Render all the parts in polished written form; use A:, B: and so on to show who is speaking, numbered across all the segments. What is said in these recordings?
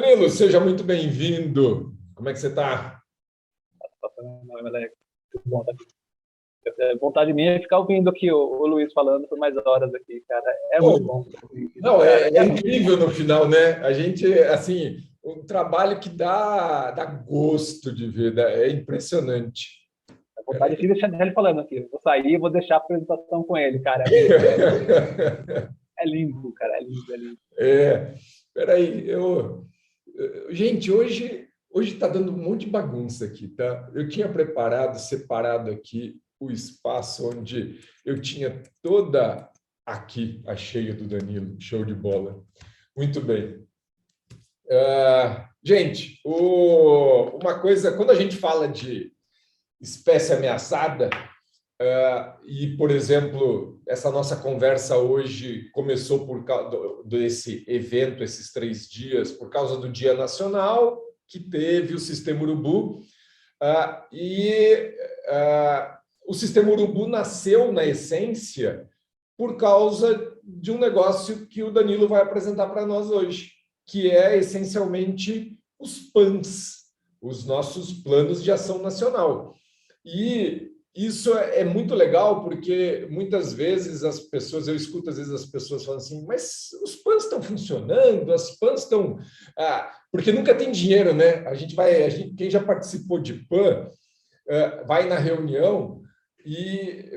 A: Danilo, seja muito bem-vindo. Como é que você está?
B: Bom, vontade minha é ficar ouvindo aqui o Luiz falando por mais horas aqui, cara. É muito
A: Bom,
B: bom.
A: não,
B: Cara,
A: é incrível no final, né? A gente, assim, um trabalho que dá gosto de ver, é impressionante.
B: a vontade de deixar ele falando aqui. Vou sair e vou deixar a apresentação com ele, cara. É lindo, cara. É lindo, é lindo.
A: Peraí, gente, hoje está dando um monte de bagunça aqui, tá? Eu tinha separado aqui o espaço onde eu tinha toda aqui a cheia do Danilo, show de bola. Muito bem. Gente, uma coisa, quando a gente fala de espécie ameaçada, e, por exemplo, essa nossa conversa hoje começou por causa desse evento, esses 3 dias, por causa do Dia Nacional, que teve o Sistema Urubu. O Sistema Urubu nasceu, na essência, por causa de um negócio que o Danilo vai apresentar para nós hoje, que é, essencialmente, os PANs, os nossos Planos de Ação Nacional. E isso é muito legal, porque muitas vezes eu escuto às vezes as pessoas falando assim, mas os PANs estão funcionando, as PANs estão... porque nunca tem dinheiro, né? Quem já participou de PAN, vai na reunião e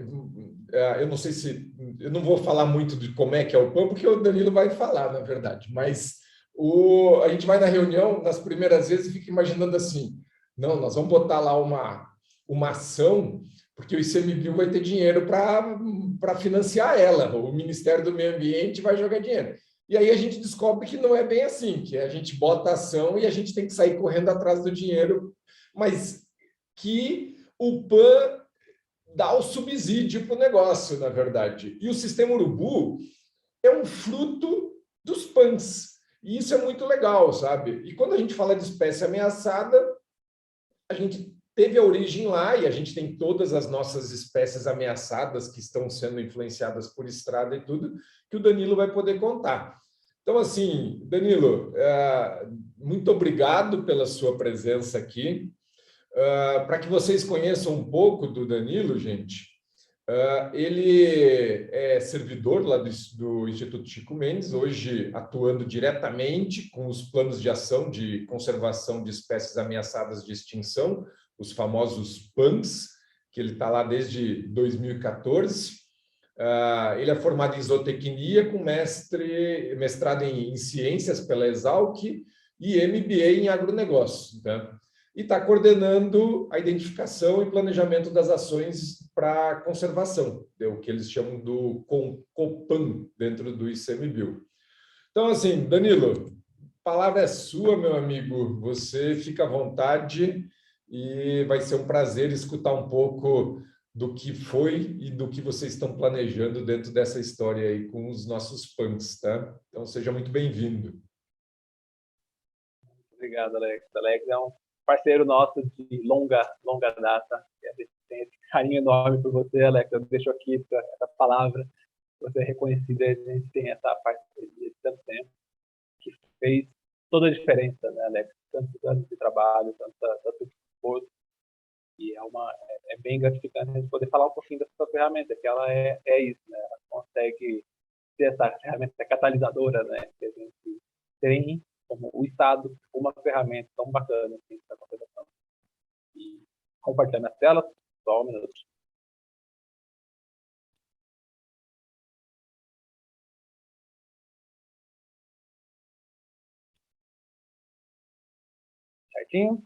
A: eu não sei se... Eu não vou falar muito de como é que é o PAN, porque o Danilo vai falar, na verdade, mas a gente vai na reunião, nas primeiras vezes, e fica imaginando assim, não, nós vamos botar lá uma ação, porque o ICMBio vai ter dinheiro para financiar ela, o Ministério do Meio Ambiente vai jogar dinheiro. E aí a gente descobre que não é bem assim, que a gente bota a ação e a gente tem que sair correndo atrás do dinheiro, mas que o PAN dá o subsídio para o negócio, na verdade. E o Sistema Urubu é um fruto dos PANs. E isso é muito legal, sabe? E quando a gente fala de espécie ameaçada, a gente teve a origem lá e a gente tem todas as nossas espécies ameaçadas que estão sendo influenciadas por estrada e tudo, que o Danilo vai poder contar. Então, assim, Danilo, muito obrigado pela sua presença aqui. Para que vocês conheçam um pouco do Danilo, gente, ele é servidor lá do Instituto Chico Mendes, hoje atuando diretamente com os planos de ação de conservação de espécies ameaçadas de extinção, os famosos PANs, que ele está lá desde 2014. Ele é formado em zootecnia, com mestrado em ciências pela Exalc e MBA em agronegócio, tá? E está coordenando a identificação e planejamento das ações para conservação, o que eles chamam do COPAN, dentro do ICMBio. Então, assim, Danilo, a palavra é sua, meu amigo, você fica à vontade e vai ser um prazer escutar um pouco do que foi e do que vocês estão planejando dentro dessa história aí com os nossos PANs, tá? Então, seja muito bem-vindo.
B: Obrigado, Alex. Alex é um parceiro nosso de longa data. A gente tem esse carinho enorme por você, Alex. Eu deixo aqui essa palavra. Você é reconhecido, a gente tem essa parceria de tanto tempo que fez toda a diferença, né, Alex? Tantos anos de trabalho, tanto esforço. E é bem gratificante a gente poder falar um pouquinho dessa ferramenta, que ela é isso, né? Ela consegue ser essa ferramenta catalisadora, né? Que a gente tem como o Estado uma ferramenta tão bacana assim, para a conservação. E compartilhar minhas telas, só um minuto. Certinho?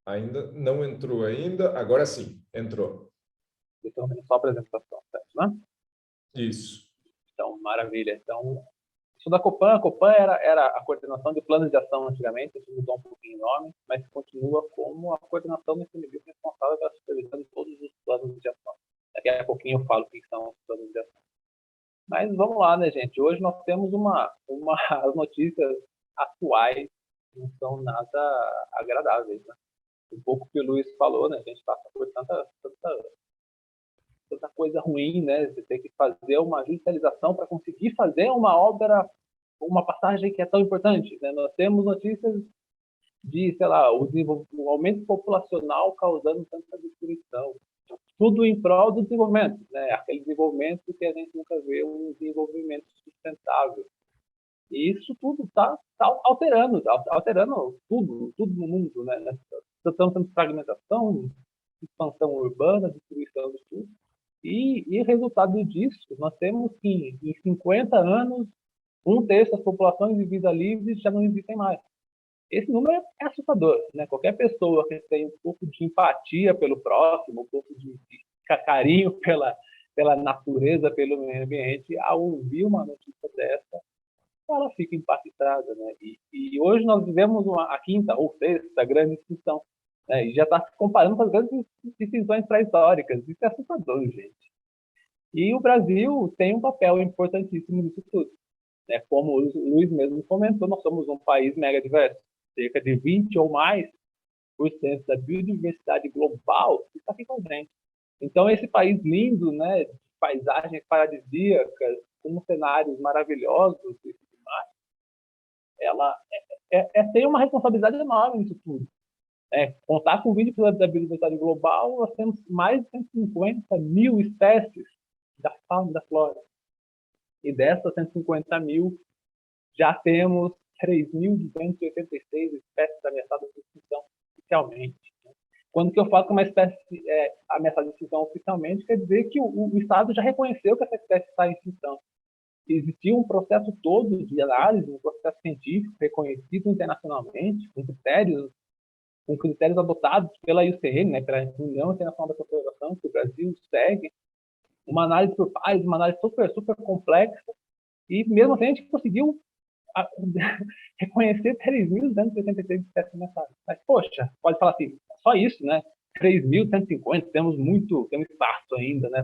A: Ainda não entrou ainda, agora sim, entrou.
B: Então, só a apresentação, certo, né?
A: Isso.
B: Então, maravilha. Então, isso da Copan, a Copan era a coordenação de planos de ação antigamente, isso mudou um pouquinho o nome, mas continua como a coordenação do ICMBio responsável pela supervisão de todos os planos de ação. Daqui a pouquinho eu falo o que são os planos de ação. Mas vamos lá, né, gente? Hoje nós temos as notícias atuais não são nada agradáveis, né? Um pouco que o Luiz falou, né? A gente passa por tanta coisa ruim, né? Você tem que fazer uma judicialização para conseguir fazer uma obra uma passagem que é tão importante, né? Nós temos notícias de, sei lá, o aumento populacional causando tanta destruição. Tudo em prol do desenvolvimento, né? Aquele desenvolvimento que a gente nunca vê, um desenvolvimento sustentável. E isso tudo está alterando tudo no mundo, né? Estamos tendo fragmentação, expansão urbana, destruição de tudo. E resultado disso, nós temos que, em 50 anos, um terço das populações de vida livre já não existem mais. Esse número é assustador, né? Qualquer pessoa que tem um pouco de empatia pelo próximo, um pouco de carinho pela natureza, pelo meio ambiente, ao ouvir uma notícia dessa, ela fica impactada, né? E hoje nós vivemos a quinta ou sexta grande extinção, né? E já está se comparando com as grandes extinções pré-históricas. Isso é assustador, gente. E o Brasil tem um papel importantíssimo nisso tudo, né? Como o Luiz mesmo comentou, nós somos um país mega diverso. Cerca de 20 ou mais por cento da biodiversidade global está aqui com a gente. Então, esse país lindo, né, de paisagens paradisíacas, com cenários maravilhosos, ela tem uma responsabilidade enorme nisso tudo. Contar com 20% da biodiversidade global, nós temos mais de 150 mil espécies da fauna e da flora. E dessas 150 mil, já temos 3.286 espécies ameaçadas de extinção oficialmente. Quando que eu falo que uma espécie é ameaçada de extinção oficialmente, quer dizer que o Estado já reconheceu que essa espécie está em extinção. Existia um processo todo de análise, um processo científico reconhecido internacionalmente, com critérios adotados pela IUCN, né, pela União Internacional da Conservação, que o Brasil segue, uma análise por pares, uma análise super, super complexa, e mesmo assim a gente conseguiu reconhecer 3.286 espécies ameaçadas. Mas, poxa, pode falar assim, só isso, né? 3.150, temos espaço ainda, né,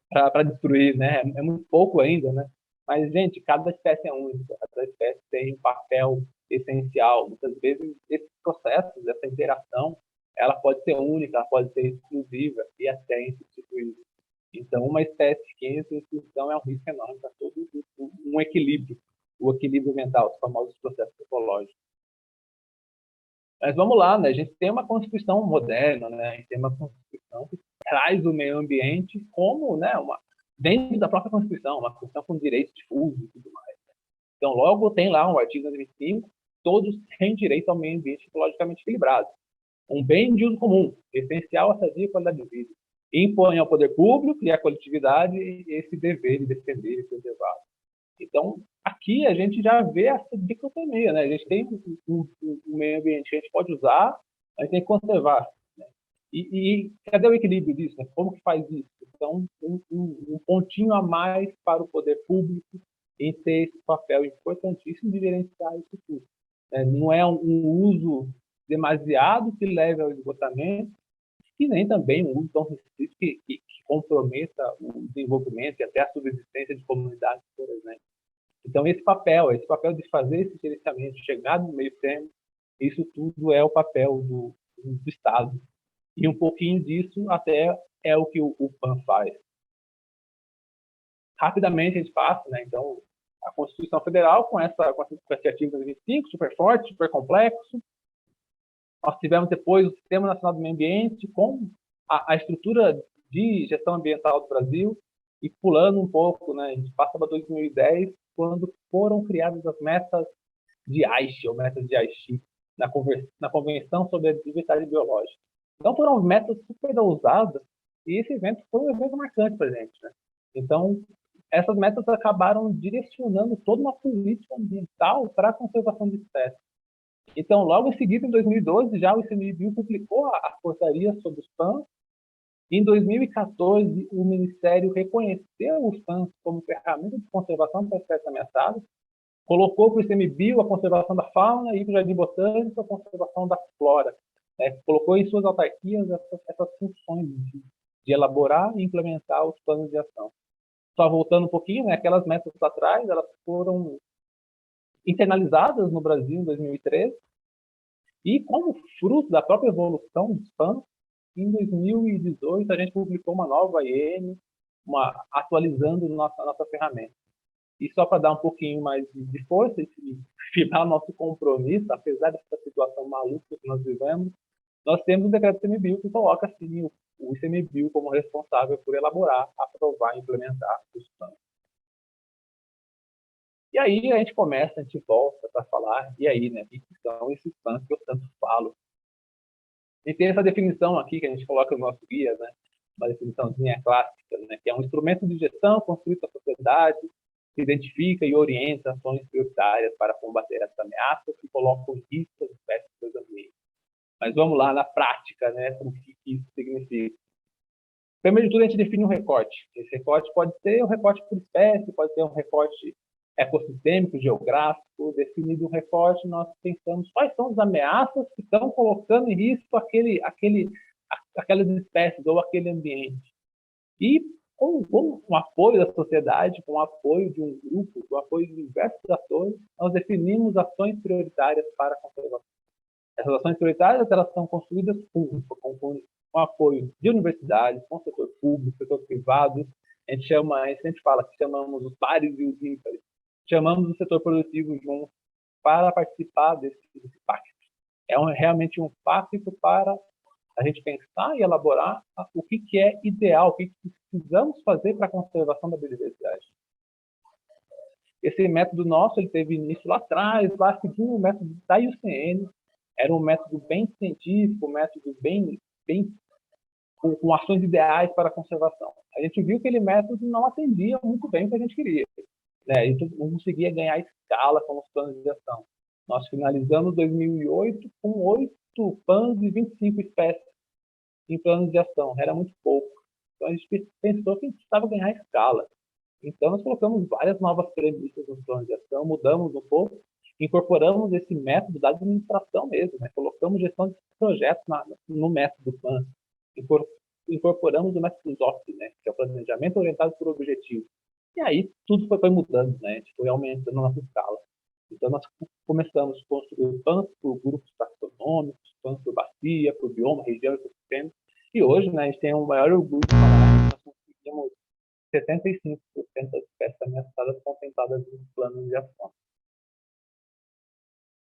B: para destruir, né? É muito pouco ainda, né? Mas, gente, cada espécie é única, cada espécie tem um papel essencial. Muitas vezes, esses processos, essa interação, ela pode ser única, ela pode ser exclusiva e até insubstituível. Então, uma espécie que entra em extinção é um risco enorme para todo um equilíbrio, o equilíbrio ambiental, os famosos processos ecológicos. Mas vamos lá, né? A gente tem uma Constituição moderna, né? A gente tem uma Constituição que traz o meio ambiente como, né, dentro da própria Constituição, uma Constituição com direitos difusos e tudo mais. Então, logo tem lá um artigo 95, todos têm direito ao meio ambiente ecologicamente equilibrado. Um bem de uso comum, essencial à sadia e qualidade de vida. Impõe ao poder público e à coletividade esse dever de defender e preservar. Então, aqui a gente já vê essa dicotomia, né? A gente tem um meio ambiente que a gente pode usar, a gente tem que conservar. Né? E cadê o equilíbrio disso? Né? Como que faz isso? Então, um pontinho a mais para o poder público em ter esse papel importantíssimo de gerenciar isso tudo. Não é um uso demasiado que leve ao esgotamento, e nem também um uso tão restrito que comprometa o desenvolvimento e até a subsistência de comunidades, por exemplo. Então, esse papel de fazer esse gerenciamento, chegar no meio termo, isso tudo é o papel do Estado. E um pouquinho disso até é o que o PAN faz. Rapidamente a gente passa, né? Então, a Constituição Federal, com esse artigo 25, super forte, super complexo. Nós tivemos depois o Sistema Nacional do Meio Ambiente, com a estrutura de gestão ambiental do Brasil, e pulando um pouco, né, a gente passa para 2010, quando foram criadas as metas de Aichi, ou metas de Aichi, na Convenção sobre a Diversidade Biológica. Então foram metas super ousadas, e esse evento foi um evento marcante para a gente. Né? Então, essas metas acabaram direcionando toda uma política ambiental para a conservação de espécies. Então, logo em seguida, em 2012, já o ICMBio publicou a portaria sobre os PANs. Em 2014, o Ministério reconheceu os PANs como ferramenta de conservação para espécies ameaçadas, colocou para o ICMBio a conservação da fauna e para o Jardim Botânico a conservação da flora. Colocou em suas autarquias essas funções de elaborar e implementar os planos de ação. Só voltando um pouquinho, né, aquelas metas lá atrás, elas foram internalizadas no Brasil em 2013, e como fruto da própria evolução dos PANs, em 2018 a gente publicou uma nova IN, atualizando nossa ferramenta. E só para dar um pouquinho mais de força e firmar nosso compromisso, apesar dessa situação maluca que nós vivemos, nós temos o decreto ICMBio que coloca assim, o ICMBio como responsável por elaborar, aprovar e implementar os planos. E aí a gente começa, a gente volta para falar, e aí, né, o que são esses planos que eu tanto falo? E tem essa definição aqui que a gente coloca no nosso guia, né, uma definiçãozinha clássica, né, que é um instrumento de gestão construído pela sociedade que identifica e orienta ações prioritárias para combater as ameaças que colocam em risco as espécies do ambiente. Mas vamos lá na prática, né, o que isso significa. Primeiro de tudo, a gente define um recorte. Esse recorte pode ser um recorte por espécie, pode ser um recorte ecossistêmico, geográfico. Definido um recorte, nós pensamos quais são as ameaças que estão colocando em risco aquelas espécies ou aquele ambiente. E com o apoio da sociedade, com o apoio de um grupo, com o apoio de diversos atores, nós definimos ações prioritárias para a conservação. Essas ações prioritárias elas são construídas com apoio de universidades, com o setor público, setor privado. A gente fala que chamamos os pares e os ímpares. Chamamos o setor produtivo junto para participar desse pacto. É realmente um pacto para a gente pensar e elaborar o que é ideal, o que precisamos fazer para a conservação da biodiversidade. Esse método nosso ele teve início lá atrás, lá seguindo o método da IUCN. Era um método bem científico, um método bem com ações ideais para a conservação. A gente viu que aquele método não atendia muito bem o que a gente queria. Né? A gente não conseguia ganhar escala com os planos de ação. Nós finalizamos 2008 com 8 planos e 25 espécies em planos de ação. Era muito pouco. Então a gente pensou que a gente precisava ganhar escala. Então nós colocamos várias novas premissas nos planos de ação, mudamos um pouco, incorporamos esse método da administração mesmo, né? Colocamos gestão de projetos no método PAN, incorporamos o método ZOP, né? Que é o planejamento orientado por objetivo. E aí tudo foi mudando, né? A gente foi aumentando a nossa escala. Então nós começamos a construir PANs por grupos taxonômicos, PANs por bacia, por bioma, região, ecossistema. E hoje, né, a gente tem um maior orgulho de falar que nós conseguimos 75% das espécies ameaçadas contempladas nos planos de ação.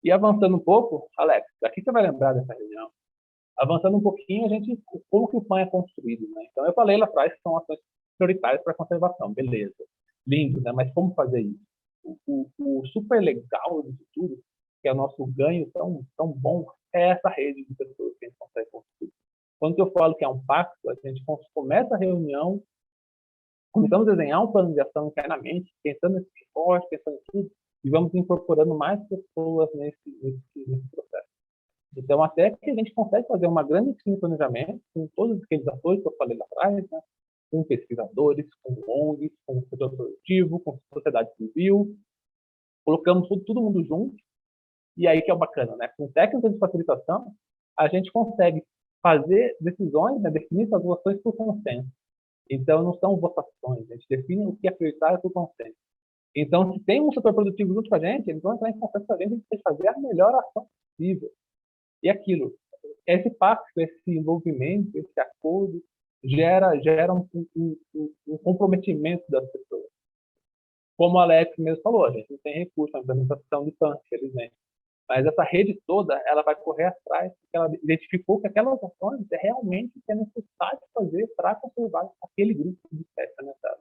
B: E avançando um pouco, Alex, aqui você vai lembrar dessa reunião. Avançando um pouquinho, como que o PAN é construído, né? Então, eu falei lá atrás que são ações prioritárias para a conservação, beleza. Lindo, né? Mas como fazer isso? O super legal disso tudo, que é o nosso ganho tão bom, é essa rede de pessoas que a gente consegue construir. Quando eu falo que é um pacto, a gente começa a reunião, começamos a desenhar um plano de ação internamente, pensando nesse recorte, pensando em tudo, e vamos incorporando mais pessoas nesse processo. Então, até que a gente consegue fazer uma grande equipe de planejamento com todos aqueles atores que eu falei lá atrás, né? Com pesquisadores, com ONGs, com o setor produtivo, com a sociedade civil, colocamos todo mundo junto, e aí que é o bacana, né? Com técnicas de facilitação, a gente consegue fazer decisões, né? Definir as ações por consenso. Então, não são votações, a gente define o que é prioritário por consenso. Então, se tem um setor produtivo junto com a gente, eles vão entrar em consenso com a gente e fazer a melhor ação possível. E aquilo, esse pacto, esse envolvimento, esse acordo, gera um comprometimento das pessoas. Como o Alex mesmo falou, a gente não tem recurso na implementação de PAN, infelizmente. Mas essa rede toda, ela vai correr atrás, porque ela identificou que aquelas ações é realmente o que é necessário fazer para conservar aquele grupo de espécies ameaçadas.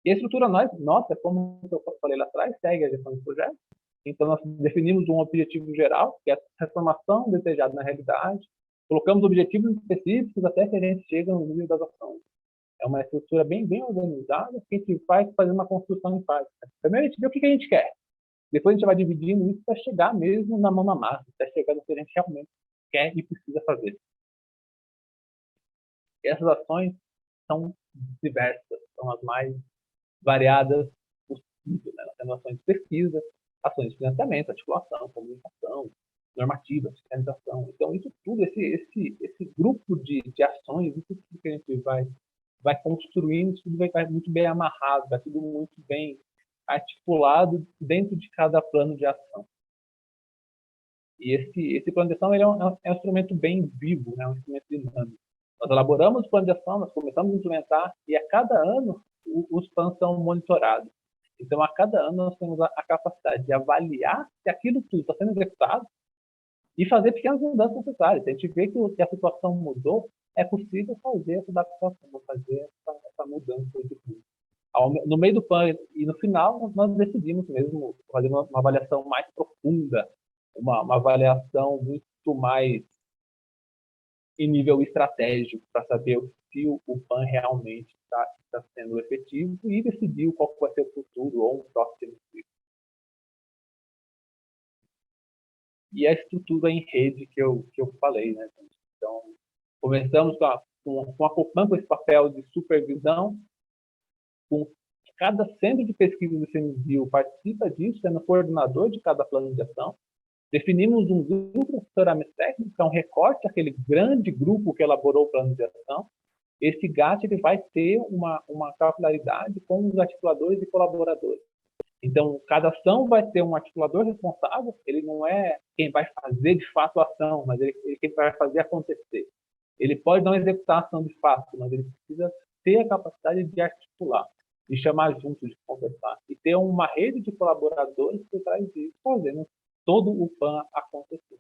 B: E a estrutura nossa, como eu falei lá atrás, segue a gestão de projetos. Então, nós definimos um objetivo geral, que é a transformação desejada na realidade. Colocamos objetivos específicos até que a gente chega no nível das ações. É uma estrutura bem organizada, que a gente vai fazer uma construção em fase. Primeiro, a gente vê o que a gente quer. Depois, a gente vai dividindo isso para chegar mesmo na mão na massa, até chegar no que a gente realmente quer e precisa fazer. E essas ações são diversas, são as mais variadas possíveis. Né? Nós temos ações de pesquisa, ações de financiamento, articulação, comunicação, normativa, fiscalização. Então, isso tudo, esse grupo de ações, isso tudo que a gente vai construindo, isso tudo vai muito bem amarrado, vai tudo muito bem articulado dentro de cada plano de ação. E esse plano de ação ele é um instrumento bem vivo, né? Um instrumento dinâmico. Nós elaboramos o plano de ação, nós começamos a implementar, e a cada ano os planos são monitorados. Então, a cada ano, nós temos a capacidade de avaliar se aquilo tudo está sendo executado e fazer pequenas mudanças necessárias. Se a gente vê que a situação mudou, é possível fazer essa adaptação, fazer essa mudança de tudo. No meio do PAN e no final, nós decidimos mesmo fazer uma avaliação mais profunda, uma avaliação muito mais em nível estratégico, para saber se o PAN realmente está sendo efetivo e decidir qual vai ser o futuro ou um próximo ciclo. E a estrutura em rede que eu falei, né? Então, começamos com a Copan com esse papel de supervisão, com cada centro de pesquisa do CNBio participa disso, sendo coordenador de cada plano de ação. Definimos um grupo de assessoramento técnico, que é um recorte daquele grande grupo que elaborou o plano de ação. Esse GAT ele vai ter uma capilaridade com os articuladores e colaboradores. Então, cada ação vai ter um articulador responsável, ele não é quem vai fazer de fato a ação, mas ele quem vai fazer acontecer. Ele pode não executar a ação de fato, mas ele precisa ter a capacidade de articular, de chamar juntos, de conversar, e ter uma rede de colaboradores por trás disso, fazendo todo o PAN acontecer.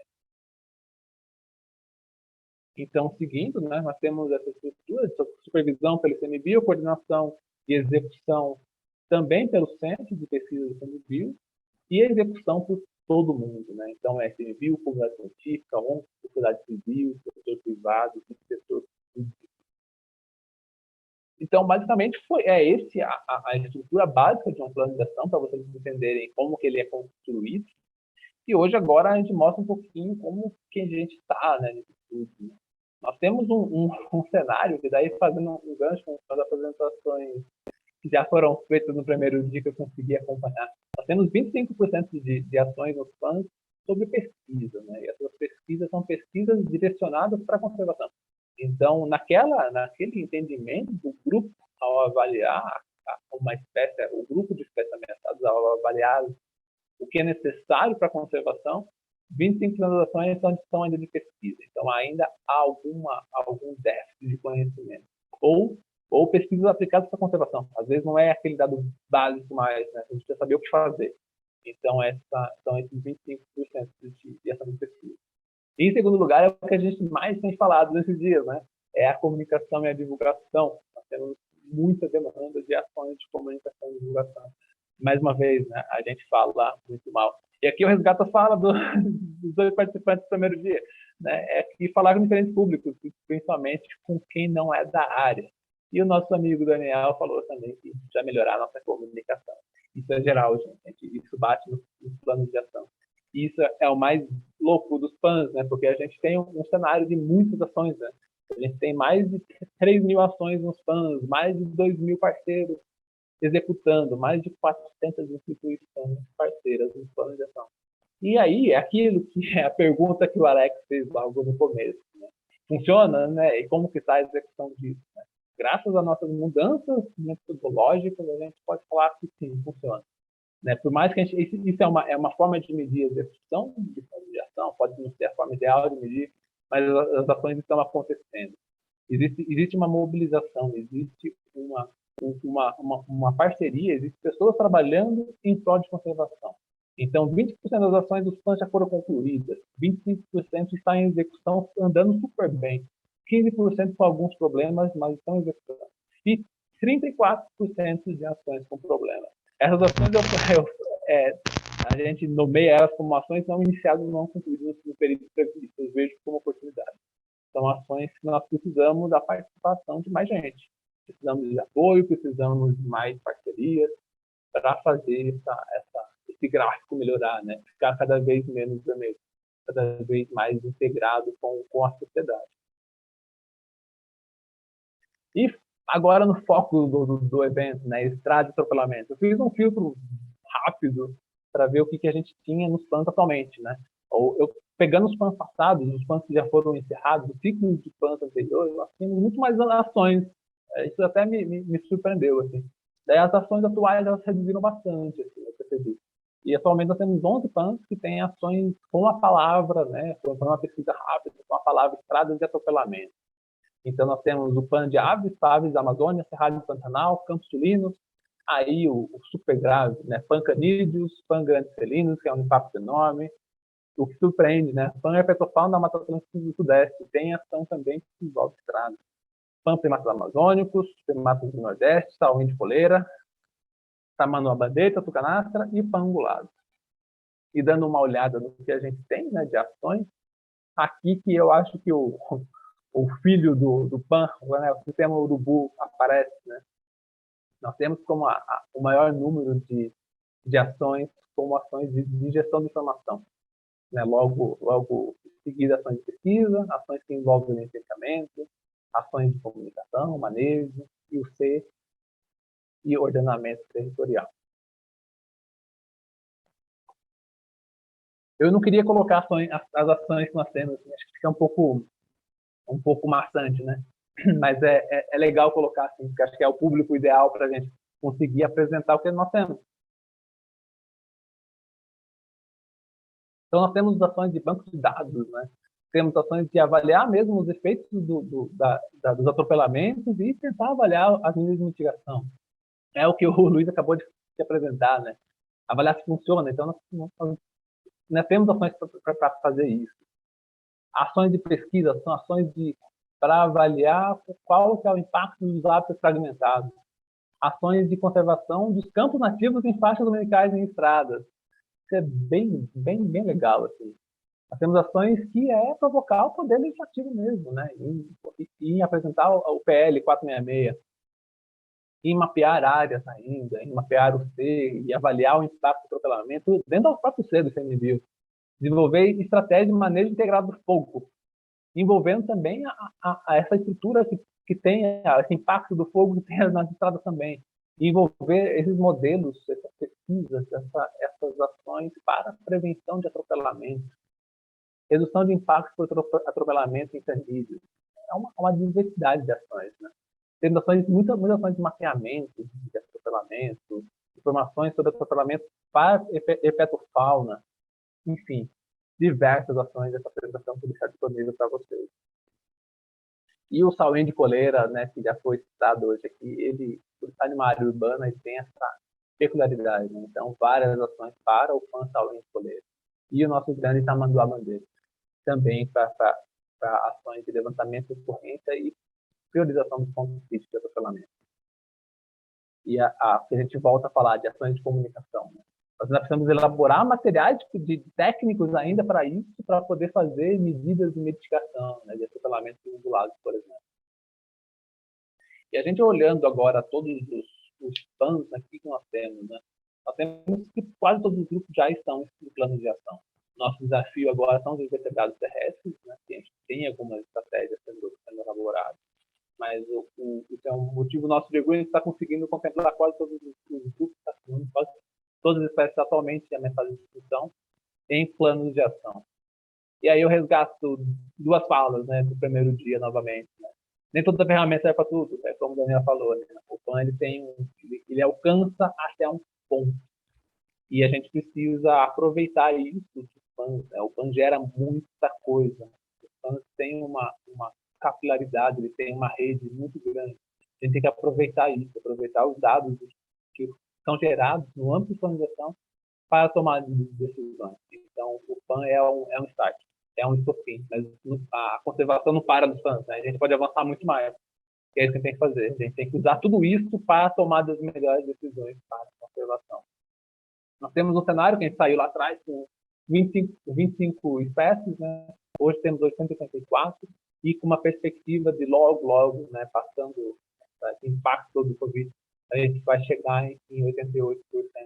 B: Então, seguindo, né, nós temos essa estrutura de supervisão pelo CNBio, coordenação e execução também pelo Centro de Pesquisa do CNBio, e a execução por todo mundo. Né? Então, é CNBio, comunidade científica, ONG, sociedade civil, setor privado e setor público. Então, basicamente, a estrutura básica de um plano de ação, para vocês entenderem como que ele é construído. E hoje, agora, a gente mostra um pouquinho como que a gente está, né, nesse estudo. Né? Nós temos um cenário, que daí fazendo um gancho com as apresentações que já foram feitas no primeiro dia que eu consegui acompanhar. Nós temos 25% de ações nos planos sobre pesquisa, né? E essas pesquisas são pesquisas direcionadas para a conservação. Então, naquele entendimento do grupo, ao avaliar uma espécie, o grupo de espécies ameaçadas, ao avaliar o que é necessário para a conservação, 25% das ações são ainda de pesquisa. Então, ainda há algum déficit de conhecimento. Ou pesquisas aplicadas para conservação. Às vezes não é aquele dado básico mais, né? A gente precisa saber o que fazer. Então, são esses 25% de ação de pesquisa. E, em segundo lugar, é o que a gente mais tem falado nesses dias, né? É a comunicação e a divulgação. Nós temos muita demanda de ações de comunicação e divulgação. Mais uma vez, né? A gente fala muito mal. E aqui eu resgato a fala dos dois participantes do primeiro dia, né? É que falar com diferentes públicos, principalmente com quem não é da área. E o nosso amigo Daniel falou também que já melhorar a nossa comunicação. Isso é geral, gente. Isso bate nos planos de ação. E isso é o mais louco dos PANs, né? Porque a gente tem um cenário de muitas ações, né? A gente tem mais de 3.000 ações nos PANs, mais de 2.000 parceiros executando, mais de 400 instituições parceiras nos planos de ação. E aí, é aquilo que é a pergunta que o Alex fez logo no começo, né? Funciona, né? E como que está a execução disso, né? Graças a nossas mudanças metodológicas, a gente pode falar que sim, funciona. Né? Por mais que isso é uma forma de medir a execução de ação, pode não ser a forma ideal de medir, mas as ações estão acontecendo. Existe uma mobilização, existe uma parceria, existem pessoas trabalhando em prol de conservação. Então, 20% das ações dos PANs já foram concluídas, 25% estão em execução, andando super bem, 15% com alguns problemas, mas estão executando. E 34% de ações com problemas. Essas ações, a gente nomeia elas como ações não iniciadas ou não concluídas no período previsto. Eu vejo como oportunidade. São ações que nós precisamos da participação de mais gente. Precisamos de apoio, precisamos de mais parcerias para fazer esse gráfico melhorar, né? Ficar cada vez menos vermelho, cada vez mais integrado com a sociedade. E agora no foco do evento, né, estrada e atropelamento. Eu fiz um filtro rápido para ver o que a gente tinha nos planos atualmente, né? Eu pegando os planos passados, os planos que já foram encerrados, os ciclos de planos anteriores, nós tínhamos muito mais ações. Isso até me surpreendeu, assim. Daí as ações atuais, elas reduziram bastante, assim, eu percebi. E atualmente nós temos 11 PANs que têm ações com a palavra, né, com uma pesquisa rápida, com a palavra estradas de atropelamento. Então, nós temos o PAN de aves da Amazônia, Cerrado do Pantanal, Campos Sulinos, Aí o super grave, né? Pancanidius, Pangranticelinus, que é um impacto enorme. O que surpreende, né? Pan-herpetofauna da Mata Atlântica do Sudeste tem ação também que envolve estrada. Pan-primatas amazônicos, primatas do Nordeste, salween de coleira, Tamanduá bandeira, tucanastra e pangolado. E dando uma olhada no que a gente tem, né, de ações, aqui que eu acho que o filho do PAN, né, o sistema urubu aparece, né? Nós temos como o maior número de ações como ações de gestão de informação, né? Logo seguida ações de pesquisa, ações que envolvem licenciamento, ações de comunicação, manejo, e o C e ordenamento territorial. Eu não queria colocar as ações que nós temos, acho que fica um pouco maçante, né? Mas é legal colocar assim, porque acho que é o público ideal para a gente conseguir apresentar o que nós temos. Então, nós temos ações de banco de dados, né? Temos ações de avaliar mesmo os efeitos dos atropelamentos e tentar avaliar as medidas de mitigação. É o que o Luiz acabou de apresentar, né? Avaliar se funciona. Então, nós temos ações para fazer isso. Ações de pesquisa são ações para avaliar qual que é o impacto dos hábitos fragmentados. Ações de conservação dos campos nativos em faixas dominicais em estradas. Isso é bem legal, assim. Nós temos ações que provocar o poder legislativo mesmo, né? Em apresentar o PL 466, em mapear áreas ainda, em mapear o C e avaliar o impacto do atropelamento dentro do próprio C do ICMBio. Desenvolver estratégia de manejo integrado do fogo, envolvendo também essa estrutura que tem esse impacto do fogo que tem nas estradas também. E envolver esses modelos, essas pesquisas, essas ações para prevenção de atropelamento, redução de impactos por atropelamento em canídeos. É uma diversidade de ações, né? Temos ações, muitas ações de mapeamento de atropelamento, informações sobre atropelamento para herpetofauna, enfim, diversas ações dessa apresentação que deixar disponível para vocês. E o salween de coleira, né, que já foi citado hoje aqui, ele, por estar em uma área urbana, ele tem essa peculiaridade, né? Então, várias ações para o salween de coleira. E o nosso grande tamanduá bandeira, também para ações de levantamento de ocorrência e priorização dos pontos críticos de atropelamento. E a gente volta a falar de ações de comunicação, né? Nós precisamos elaborar materiais de técnicos ainda para isso, para poder fazer medidas de mitigação, né, de atropelamento ungulados, por exemplo. E a gente olhando agora todos os PANs aqui que nós temos, né, nós temos que quase todos os grupos já estão em plano de ação. Nosso desafio agora são os invertebrados terrestres, né, que a gente tem algumas estratégias sendo elaboradas, mas isso é um motivo nosso de orgulho, a gente está conseguindo contemplar quase todos os grupos, quase todas as espécies atualmente ameaçadas de extinção em planos de ação. E aí eu resgato duas falas, né, do primeiro dia novamente, né? Nem toda ferramenta é para tudo, é como o Daniel falou, né? O PAN ele alcança até um ponto. E a gente precisa aproveitar isso dos PANs, né? O PAN gera muita coisa. O PAN tem uma capilaridade, ele tem uma rede muito grande. A gente tem que aproveitar isso, aproveitar os dados que são gerados no âmbito de planificação para tomar decisões. Então, o PAN é um start, é um estopim, mas a conservação não para nos PANs, né? A gente pode avançar muito mais. É isso que a gente tem que fazer. A gente tem que usar tudo isso para tomar as melhores decisões para a conservação. Nós temos um cenário que a gente saiu lá atrás com 25 espécies, né? Hoje temos 884 e com uma perspectiva de logo, né, passando esse impacto do Covid, a gente vai chegar em 88%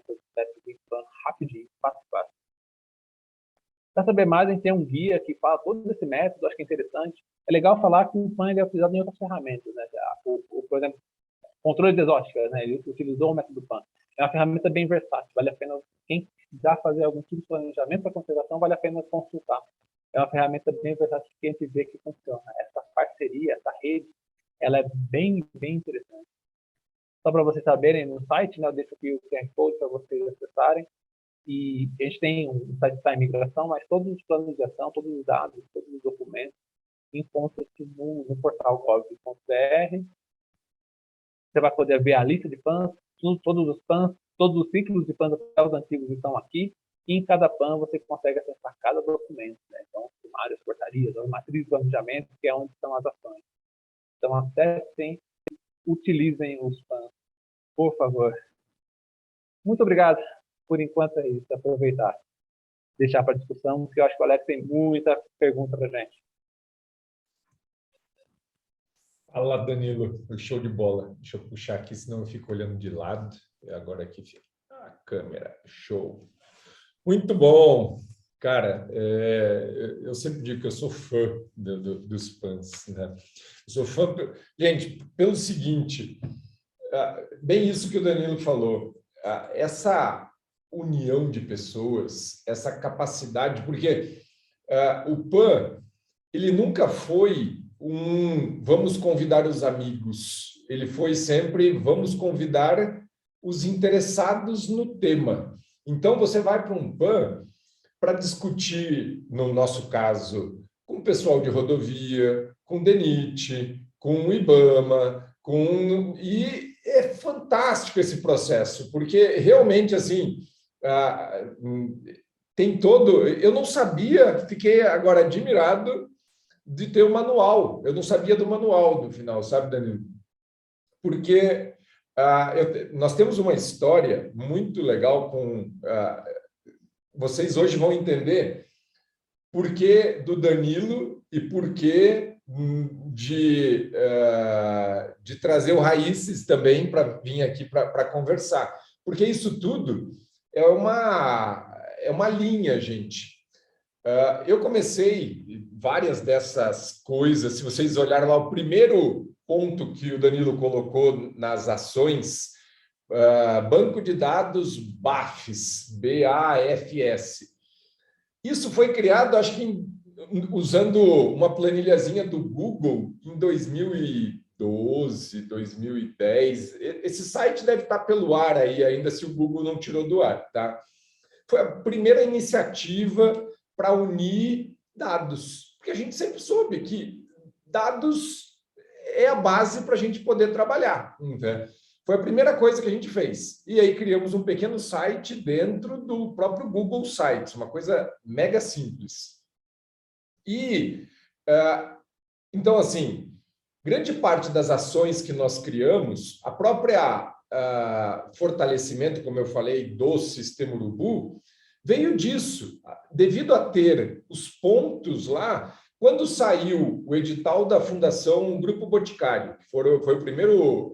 B: das espécies de PAN rapidinho, fácil. Para saber mais, a gente tem um guia que fala todo esse método, acho que é interessante. É legal falar que o PAN é utilizado em outras ferramentas, né? Por exemplo, controle de exótica, né? Ele utilizou o método PAN. É uma ferramenta bem versátil, vale a pena, quem quiser fazer algum tipo de planejamento para conservação, vale a pena consultar. É uma ferramenta bem versátil que a gente vê que funciona. Essa parceria, essa rede, ela é bem interessante. Só para vocês saberem, no site, né, eu deixo aqui o QR Code para vocês acessarem. E a gente tem um site da imigração, mas todos os planos de ação, todos os dados, todos os documentos encontram-se no portal gov.br. Você vai poder ver a lista de PANs, todos os PANs, todos os ciclos de PANs antigos estão aqui, e em cada PAN você consegue acessar cada documento, né? Então, sumários, portarias, as matrizes de planejamento, que é onde estão as ações. Então, acessem, utilizem os PANs, por favor. Muito obrigado. Por enquanto é isso, aproveitar, deixar para discussão, porque eu acho que o Alex tem muita pergunta para a gente.
A: Fala, Danilo, show de bola. Deixa eu puxar aqui, senão eu fico olhando de lado. E agora aqui fica a câmera, show. Muito bom. Cara, eu sempre digo que eu sou fã dos PANs, né? Eu sou fã, gente, pelo seguinte, bem isso que o Danilo falou, essa união de pessoas, essa capacidade, porque o PAN, ele nunca foi vamos convidar os amigos, ele foi sempre vamos convidar os interessados no tema. Então, você vai para um PAN para discutir, no nosso caso, com o pessoal de rodovia, com o DENIT, com o IBAMA, e é fantástico esse processo, porque realmente, assim, tem todo... Eu não sabia, fiquei agora admirado de ter o manual. Eu não sabia do manual no final, sabe, Danilo? Porque nós temos uma história muito legal com... vocês hoje vão entender por que do Danilo e por que de trazer o Raíces também para vir aqui para conversar. Porque isso tudo é uma linha, gente. Eu comecei várias dessas coisas. Se vocês olharem lá, o primeiro ponto que o Danilo colocou nas ações, banco de dados BAFS, BAFS. Isso foi criado, acho que usando uma planilhazinha do Google em 2012, 2010. Esse site deve estar pelo ar aí ainda, se o Google não tirou do ar, tá? Foi a primeira iniciativa para unir dados, porque a gente sempre soube que dados é a base para a gente poder trabalhar, né? Foi a primeira coisa que a gente fez. E aí criamos um pequeno site dentro do próprio Google Sites, uma coisa mega simples. E, então, assim, grande parte das ações que nós criamos, a própria fortalecimento, como eu falei, do Sistema Urubu, veio disso, devido a ter os pontos lá. Quando saiu o edital da Fundação Grupo Boticário, que foi o primeiro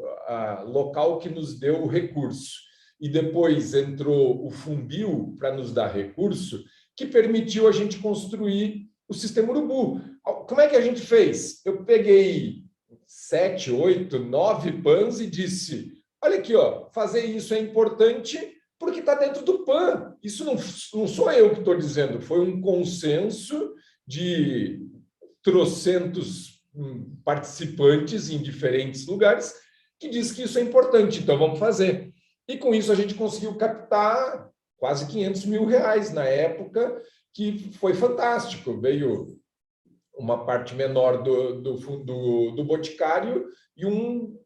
A: local que nos deu o recurso, e depois entrou o Funbil para nos dar recurso, que permitiu a gente construir o Sistema Urubu. Como é que a gente fez? Eu peguei 7, 8, 9 PANs e disse, olha aqui, ó, fazer isso é importante porque está dentro do PAN. Isso não sou eu que estou dizendo, foi um consenso de trocentos participantes em diferentes lugares que diz que isso é importante, então vamos fazer. E com isso a gente conseguiu captar quase R$500 mil na época, que foi fantástico. Veio uma parte menor do Boticário e um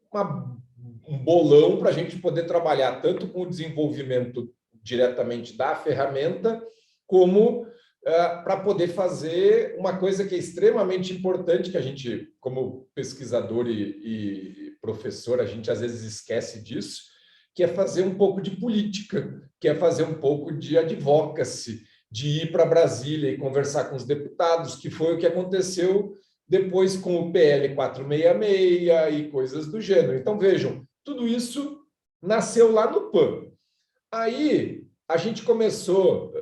A: bolão para a gente poder trabalhar tanto com o desenvolvimento diretamente da ferramenta, como para poder fazer uma coisa que é extremamente importante, que a gente, como pesquisador e professor, a gente às vezes esquece disso, que é fazer um pouco de política, que é fazer um pouco de advocacy, de ir para Brasília e conversar com os deputados, que foi o que aconteceu depois com o PL 466 e coisas do gênero. Então, vejam, tudo isso nasceu lá no PAN. Aí, a gente começou...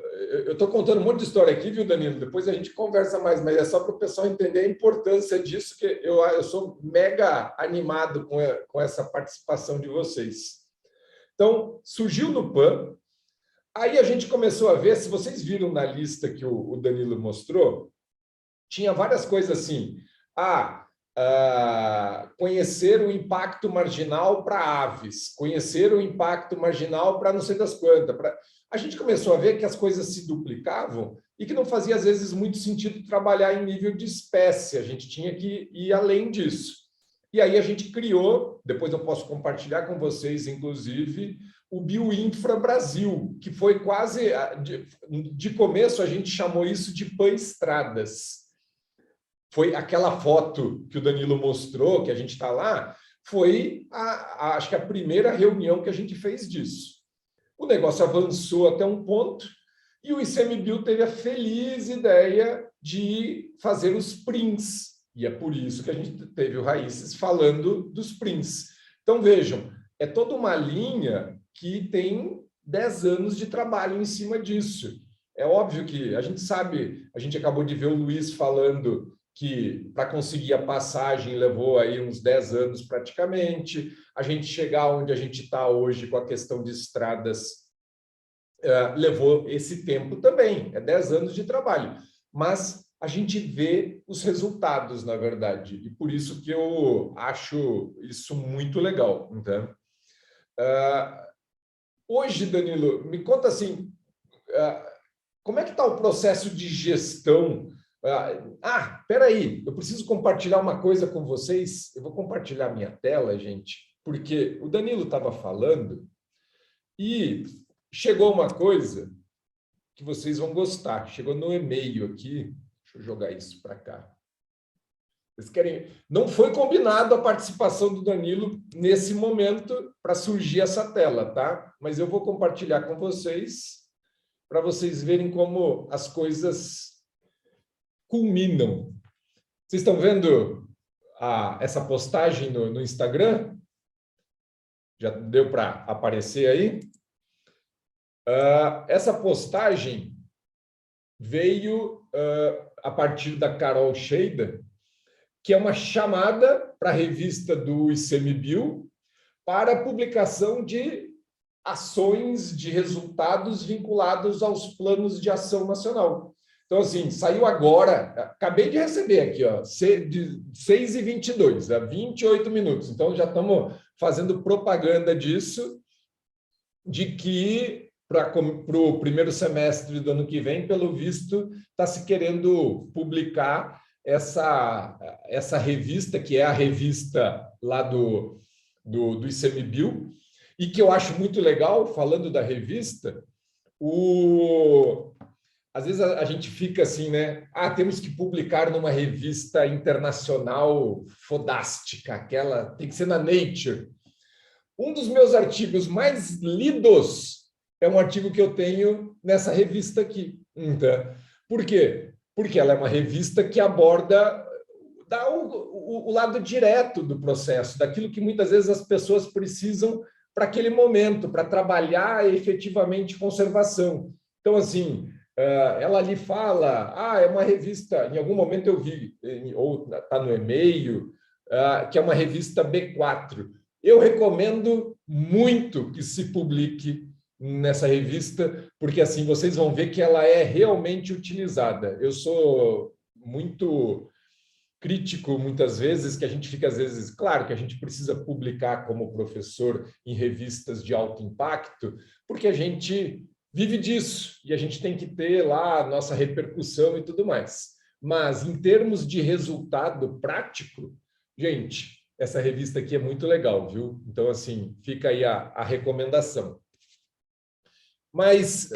A: Eu estou contando um monte de história aqui, viu, Danilo? Depois a gente conversa mais, mas é só para o pessoal entender a importância disso, que eu sou mega animado com essa participação de vocês. Então, surgiu no PAN, aí a gente começou a ver, se vocês viram na lista que o Danilo mostrou, tinha várias coisas assim. Conhecer o impacto marginal para aves, conhecer o impacto marginal para não sei das quantas. A gente começou a ver que as coisas se duplicavam e que não fazia, às vezes, muito sentido trabalhar em nível de espécie. A gente tinha que ir além disso. E aí a gente criou, depois eu posso compartilhar com vocês, inclusive, o Bioinfra Brasil, que foi quase, de começo a gente chamou isso de Pan-Estradas. Foi aquela foto que o Danilo mostrou, que a gente está lá, foi, acho que a primeira reunião que a gente fez disso. O negócio avançou até um ponto e o ICMBio teve a feliz ideia de fazer os prints. E é por isso que a gente teve o Raíces falando dos prints. Então, vejam, é toda uma linha que tem 10 anos de trabalho em cima disso. É óbvio que a gente sabe, a gente acabou de ver o Luiz falando que para conseguir a passagem levou aí uns 10 anos praticamente, a gente chegar onde a gente está hoje com a questão de estradas levou esse tempo também, é 10 anos de trabalho. Mas a gente vê os resultados, na verdade, e por isso que eu acho isso muito legal. Então, hoje, Danilo, me conta assim, como é que está o processo de gestão? Espera aí, eu preciso compartilhar uma coisa com vocês. Eu vou compartilhar minha tela, gente, porque o Danilo estava falando e chegou uma coisa que vocês vão gostar. Chegou no e-mail aqui. Deixa eu jogar isso para cá. Vocês querem? Não foi combinado a participação do Danilo nesse momento para surgir essa tela, tá? Mas eu vou compartilhar com vocês para vocês verem como as coisas culminam. Vocês estão vendo essa postagem no Instagram? Já deu para aparecer aí? Essa postagem veio a partir da Carol Sheida, que é uma chamada para a revista do ICMBio para a publicação de ações de resultados vinculados aos planos de ação nacional. Então, assim, saiu agora, acabei de receber aqui, ó, 6h22, há 28 minutos. Então, já estamos fazendo propaganda disso, de que para o primeiro semestre do ano que vem, pelo visto, está se querendo publicar essa revista, que é a revista lá do ICMBio, e que eu acho muito legal, falando da revista, às vezes a gente fica assim, né? Temos que publicar numa revista internacional fodástica, aquela tem que ser na Nature. Um dos meus artigos mais lidos é um artigo que eu tenho nessa revista aqui. Então, por quê? Porque ela é uma revista que aborda o lado direto do processo, daquilo que muitas vezes as pessoas precisam para aquele momento, para trabalhar efetivamente conservação. Então, assim, ela ali fala, é uma revista, em algum momento eu vi, ou está no e-mail, que é uma revista B4. Eu recomendo muito que se publique nessa revista, porque assim vocês vão ver que ela é realmente utilizada. Eu sou muito crítico, muitas vezes, que a gente fica, às vezes, claro que a gente precisa publicar como professor em revistas de alto impacto, porque a gente vive disso e a gente tem que ter lá a nossa repercussão e tudo mais. Mas, em termos de resultado prático, gente, essa revista aqui é muito legal, viu? Então, assim, fica aí a recomendação. Mas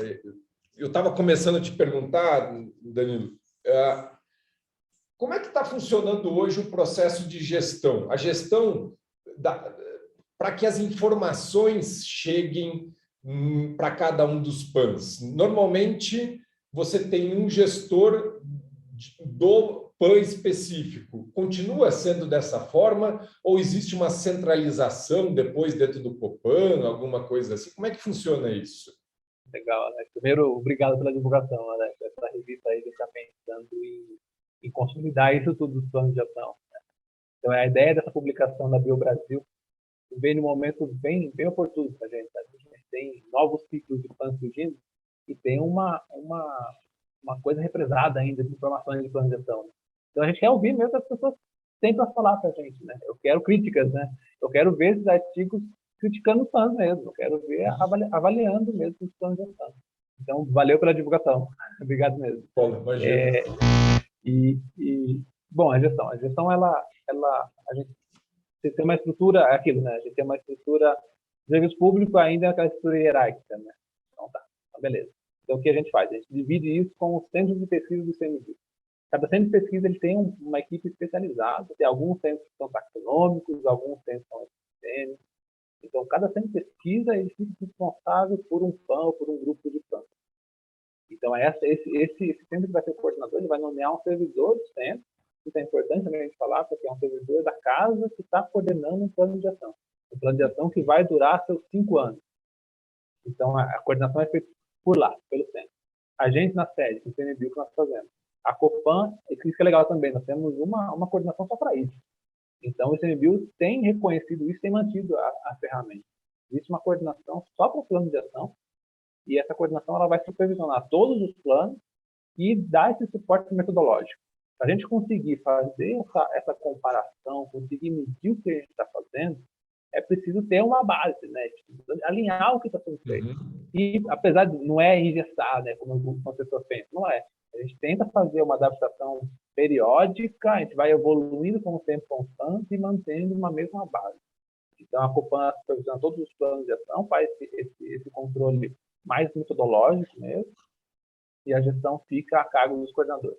A: eu estava começando a te perguntar, Danilo, como é que está funcionando hoje o processo de gestão? A gestão para que as informações cheguem para cada um dos PANs. Normalmente, você tem um gestor do PAN específico. Continua sendo dessa forma ou existe uma centralização depois dentro do Copan, alguma coisa assim? Como é que funciona isso?
B: Legal, Alex. Primeiro, obrigado pela divulgação, Alex. Essa revista aí está pensando em consolidar isso tudo dos planos de ação. Né? Então, a ideia dessa publicação da BioBrasil vem num momento bem oportuno para a gente. Tá? A gente tem novos ciclos de plano surgindo e tem uma coisa represada ainda de informações de plano de ação. Né? Então, a gente quer ouvir mesmo as pessoas têm para falar para a gente. Né? Eu quero críticas, né? Eu quero ver esses artigos criticando os planos mesmo. Eu quero ver avaliando mesmo os planos de ação. Então, valeu pela divulgação. Obrigado mesmo.
A: Bom,
B: bom, a gestão ela a gente você tem uma estrutura, é aquilo, né? A gente tem uma estrutura, o serviço público ainda é aquela estrutura hierárquica, né? Então tá, então, beleza. Então o que a gente faz? A gente divide isso com os centros de pesquisa do ICMBio. Cada centro de pesquisa ele tem uma equipe especializada, tem alguns centros que são taxonômicos, alguns centros são epistêmicos. Então, cada centro de pesquisa ele fica responsável por um PAN ou por um grupo de PAN. Então, esse centro que vai ser o coordenador, ele vai nomear um servidor do centro. Isso é importante também a gente falar, porque é um servidor da casa que está coordenando um plano de ação. Um plano de ação que vai durar seus 5 anos. Então, a coordenação é feita por lá, pelo centro. A gente, na sede, no ICMBio, que nós fazemos. A Copan, isso que é legal também, nós temos uma coordenação só para isso. Então, o ICMBio tem reconhecido isso, tem mantido a ferramenta. Existe uma coordenação só para o plano de ação, e essa coordenação ela vai supervisionar todos os planos e dar esse suporte metodológico. Para a gente conseguir fazer essa comparação, conseguir medir o que a gente está fazendo, é preciso ter uma base, né? Alinhar o que está sendo feito. E, apesar de não é engessar, né, como a pessoa pensa, não é. A gente tenta fazer uma adaptação periódica, a gente vai evoluindo com o tempo constante e mantendo uma mesma base. Então, a Copan supervisiona todos os planos de ação, faz esse controle mais metodológico mesmo, e a gestão fica a cargo dos coordenadores.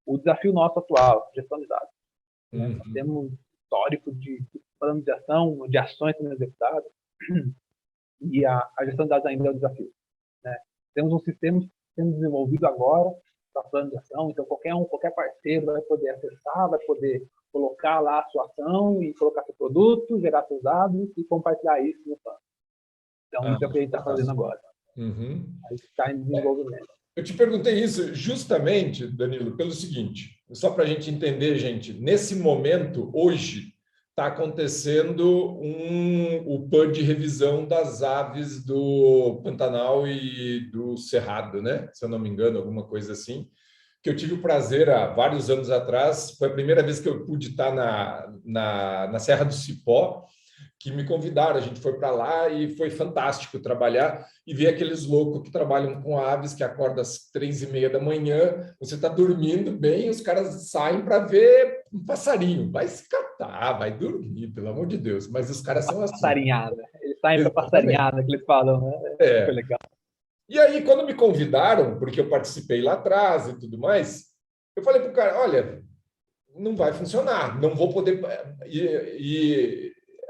B: O desafio nosso atual, gestão de dados. Nós temos um histórico de plano de ação, de ações sendo executadas, e a gestão de dados ainda é um desafio. Né? Temos um sistema sendo desenvolvido agora para plano de ação, então qualquer parceiro vai poder acessar, vai poder colocar lá a sua ação e colocar seu produto, gerar seus dados e compartilhar isso no plano. Então, isso é o que a gente está fazendo agora. A gente está em desenvolvimento.
A: Eu te perguntei isso justamente, Danilo, pelo seguinte, só para a gente entender, gente, nesse momento, hoje, está acontecendo o PAN de revisão das aves do Pantanal e do Cerrado, né? Se eu não me engano, alguma coisa assim, que eu tive o prazer, há vários anos atrás, foi a primeira vez que eu pude estar na Serra do Cipó, que me convidaram, a gente foi para lá e foi fantástico trabalhar e ver aqueles loucos que trabalham com aves, que acordam às 3h30 da manhã, você está dormindo bem, os caras saem para ver um passarinho, vai se catar, vai dormir, pelo amor de Deus, mas os caras são assim.
B: Passarinhada, eles saem para passarinhada, que eles falam, né?
A: É.
B: Foi legal.
A: E aí, quando me convidaram, porque eu participei lá atrás e tudo mais, eu falei para o cara, olha, não vai funcionar, não vou poder...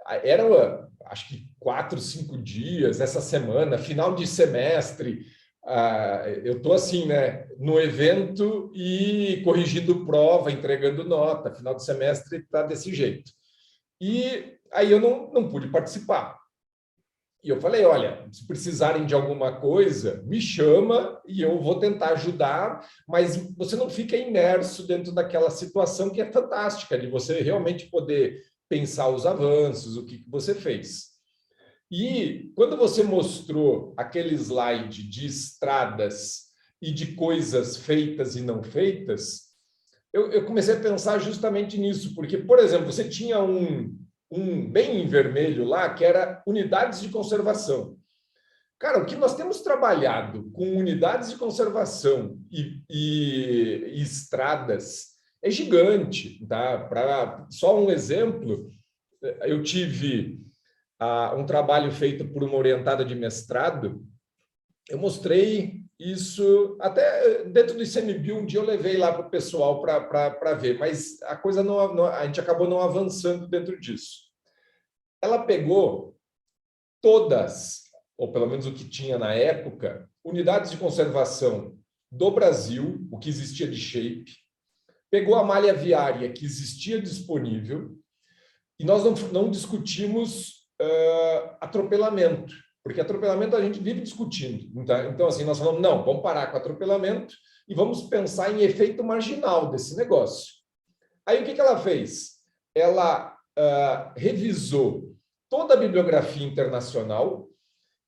A: Era, acho que 4, 5 dias, essa semana, final de semestre, eu estou assim, né, no evento e corrigindo prova, entregando nota, final de semestre está desse jeito. E aí eu não pude participar. E eu falei, olha, se precisarem de alguma coisa, me chama e eu vou tentar ajudar, mas você não fica imerso dentro daquela situação que é fantástica, de você realmente poder pensar os avanços, o que você fez. E quando você mostrou aquele slide de estradas e de coisas feitas e não feitas, eu comecei a pensar justamente nisso, porque, por exemplo, você tinha um bem em vermelho lá, que era unidades de conservação. Cara, o que nós temos trabalhado com unidades de conservação e estradas é gigante, tá? Só um exemplo, eu tive um trabalho feito por uma orientada de mestrado, eu mostrei isso, até dentro do ICMBio, um dia eu levei lá para o pessoal para ver, mas a coisa a gente acabou não avançando dentro disso. Ela pegou todas, ou pelo menos o que tinha na época, unidades de conservação do Brasil, o que existia de shape, pegou a malha viária que existia disponível, e nós não discutimos atropelamento, porque atropelamento a gente vive discutindo. Tá? Então, assim, nós falamos, não, vamos parar com atropelamento e vamos pensar em efeito marginal desse negócio. Aí, o que ela fez? Ela revisou toda a bibliografia internacional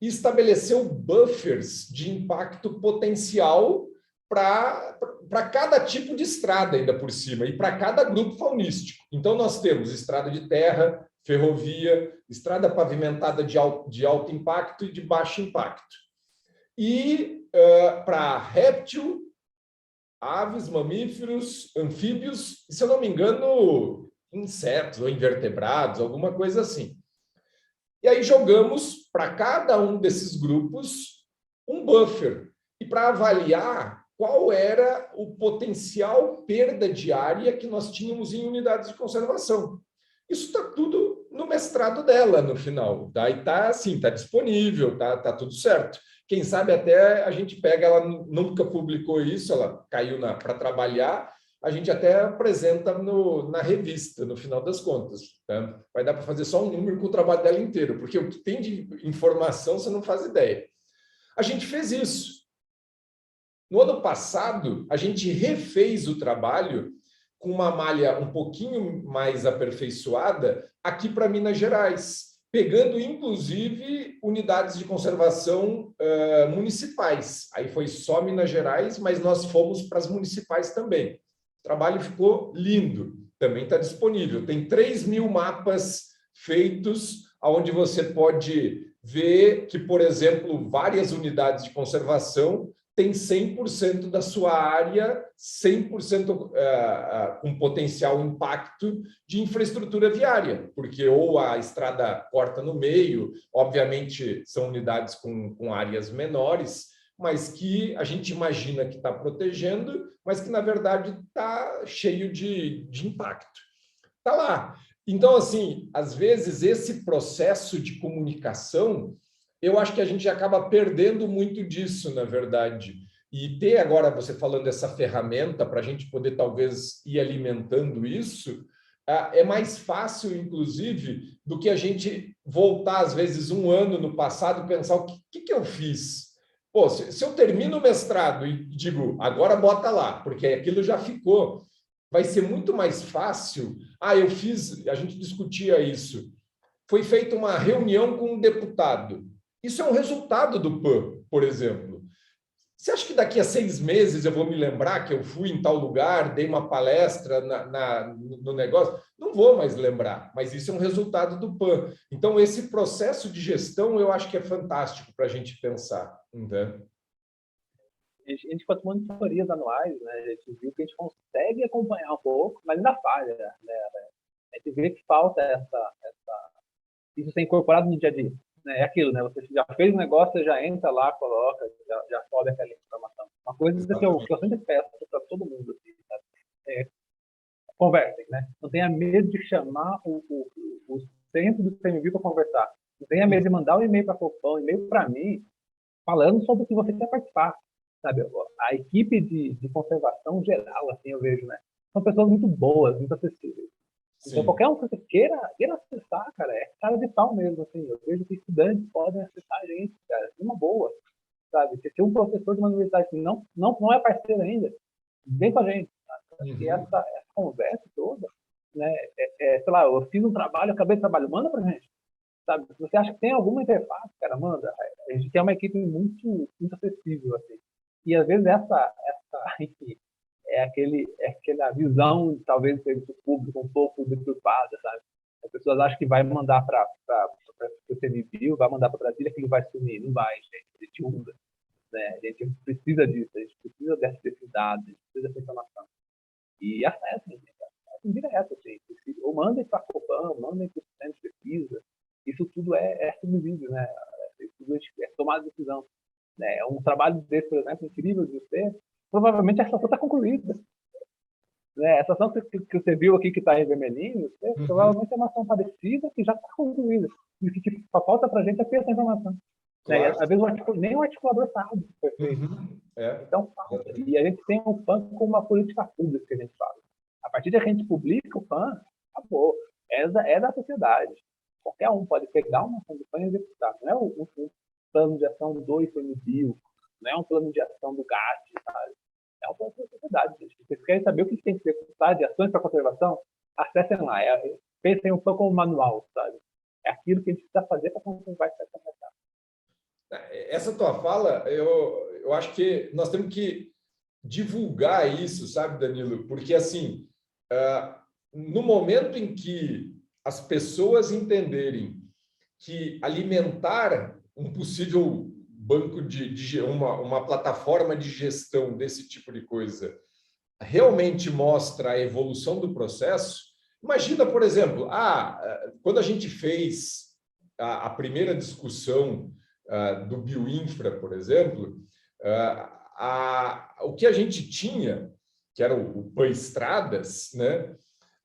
A: e estabeleceu buffers de impacto potencial para cada tipo de estrada, ainda por cima, e para cada grupo faunístico. Então, nós temos estrada de terra, ferrovia, estrada pavimentada de alto impacto e de baixo impacto. E para réptil, aves, mamíferos, anfíbios, e, se eu não me engano, insetos ou invertebrados, alguma coisa assim. E aí jogamos para cada um desses grupos um buffer, e para avaliar qual era o potencial perda de área que nós tínhamos em unidades de conservação. Isso está tudo no mestrado dela no final, tá? E está assim, está disponível, tá tudo certo. Quem sabe até a gente pega, ela nunca publicou isso, ela caiu para trabalhar, a gente até apresenta na revista, no final das contas. Tá? Vai dar para fazer só um número com o trabalho dela inteiro, porque o que tem de informação você não faz ideia. A gente fez isso. No ano passado, a gente refez o trabalho com uma malha um pouquinho mais aperfeiçoada aqui para Minas Gerais, pegando, inclusive, unidades de conservação municipais. Aí foi só Minas Gerais, mas nós fomos para as municipais também. O trabalho ficou lindo, também está disponível. Tem 3.000 mapas feitos, onde você pode ver que, por exemplo, várias unidades de conservação têm 100% da sua área, 100% com potencial impacto de infraestrutura viária, porque ou a estrada corta no meio, obviamente são unidades com áreas menores, mas que a gente imagina que está protegendo, mas que, na verdade, está cheio de impacto. Está lá. Então, assim, às vezes, esse processo de comunicação, eu acho que a gente acaba perdendo muito disso, na verdade. E ter agora, você falando dessa ferramenta, para a gente poder, talvez, ir alimentando isso, é mais fácil, inclusive, do que a gente voltar, às vezes, um ano no passado e pensar o que eu fiz. Pô, se eu termino o mestrado e digo, agora bota lá, porque aquilo já ficou, vai ser muito mais fácil. Eu fiz, a gente discutia isso. Foi feita uma reunião com um deputado. Isso é um resultado do PAN, por exemplo. Você acha que daqui a 6 meses eu vou me lembrar que eu fui em tal lugar, dei uma palestra no negócio? Não vou mais lembrar, mas isso é um resultado do PAN. Então, esse processo de gestão eu acho que é fantástico para a gente pensar. Entende?
B: A gente faz monitorias anuais, né? A gente viu que a gente consegue acompanhar um pouco, mas ainda falha, né? A gente vê que falta isso ser incorporado no dia a dia. Né? É aquilo, né? Você já fez um negócio, você já entra lá, coloca, já sobe aquela informação. Uma coisa que eu sempre peço para todo mundo, assim, sabe? Conversem, né? Não tenha medo de chamar o centro do CMView para conversar. Não tenha medo de mandar um e-mail para a Fofão, um e-mail para mim, falando sobre o que você quer participar. Sabe? A equipe de conservação geral, assim, eu vejo, né? São pessoas muito boas, muito acessíveis. Então, qualquer um que você queira acessar, cara, é cara de pau mesmo, assim. Eu vejo que estudantes podem acessar a gente, cara, de uma boa, sabe? Se um professor de uma universidade que não é parceiro ainda, vem com a gente, sabe? Acho que essa conversa toda, né? Sei lá, eu fiz um trabalho, acabei de trabalho, manda pra gente, sabe? Se você acha que tem alguma interface, cara, manda. A gente tem uma equipe muito acessível, assim. E às vezes enfim, aquela visão, talvez, do serviço público um pouco deturpada, sabe? As pessoas acham que vai mandar para o CMView, vai mandar para Brasília, que ele vai sumir. Não vai, gente. A gente usa. Né? A gente precisa disso, a gente precisa desses dados, a gente precisa dessa informação. E acessem, direto, assim. Ou mandem para a Copan, mandem para o centro de pesquisa. Isso tudo é subsídio, né? Isso tudo é tomar decisão. Né? Um trabalho desse, por exemplo, incrível de você, provavelmente essa ação está concluída. Né? Essa ação que você viu aqui, que está em vermelhinho, provavelmente é uma ação parecida que já está concluída. E o que falta para a gente é ter essa informação. Claro. Né? Às vezes nem o articulador sabe que foi feito. Então, falta. E a gente tem um PAN com uma política pública que a gente fala. A partir de que a gente publica o PAN, acabou. É da sociedade. Qualquer um pode pegar uma ação do PAN e executar. Não é um plano de ação do ICMBio, não é um plano de ação do GAT, sabe? É um plano da sociedade, gente. Se vocês querem saber o que tem que ser executado de ações para conservação, acessem lá. Pensem um pouco como manual, sabe? É aquilo que a gente precisa fazer para conservar essa mercado.
A: Essa tua fala, eu acho que nós temos que divulgar isso, sabe, Danilo? Porque, assim, no momento em que as pessoas entenderem que alimentar um possível banco uma plataforma de gestão desse tipo de coisa realmente mostra a evolução do processo, Imagina, por exemplo, quando a gente fez a primeira discussão do bioinfra, por exemplo, o que a gente tinha, que era o PAN Estradas, né?